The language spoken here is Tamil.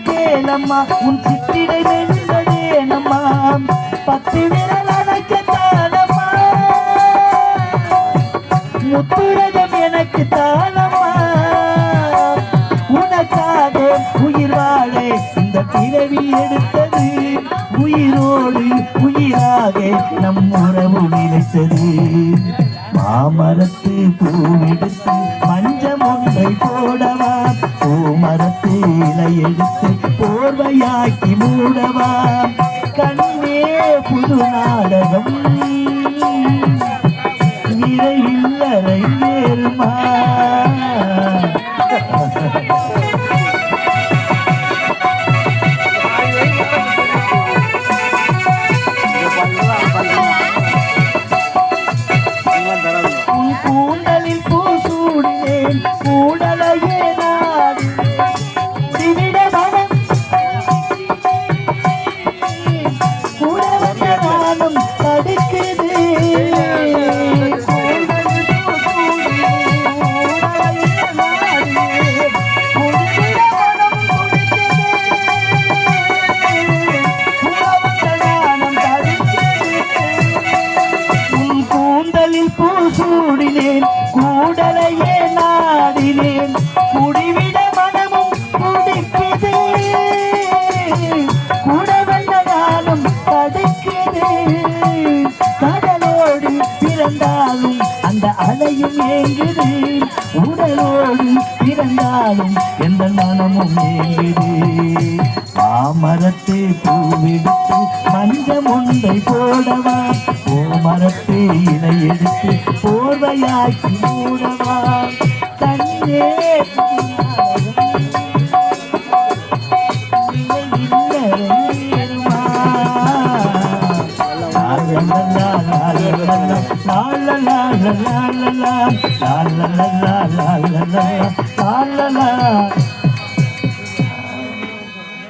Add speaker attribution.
Speaker 1: கேளம்மா உன் சித்திரை வென்றதேனம்மா பத்து விரல் அணைக்கத்தானம்மா முத்துரகம் எனக்கு தானம்மா உனக்காக உயிர் வாழ இந்த பிறவி எடுத்தது உயிரோடு உயிராக நம் உறவு நிலைத்தது மாமரத்து பூவெடுத்து மஞ்சம் ஒன்றை போடவா பூமரத்து இலை எடுத்து போர்வையாக்கி மூடவா கண்ணே புது நாடகம் விரைவில் அரங்கேறுமா கூண்டலில் பூசூடினேன் கூடலையே நாடு திவிடவனம் கூடவனம் தடுக்குது பூசூடினேன் கூடலையே நாடினேன் குடிவிட மனமும் குடிக்குது கூட வந்த நாளும் தடுக்குது கடலோடு பிறந்தாலும் அந்த அலையும் ஏங்குது உடலோடு பிறந்தாலும் எந்த மனமும் ஏங்குது மாமரத்து பூவெடுத்து மஞ்சம் ஒன்றை போடவா பூமரத்து இலை எடுத்து போர்வையாக்கி மூடவா கண்ணே la la la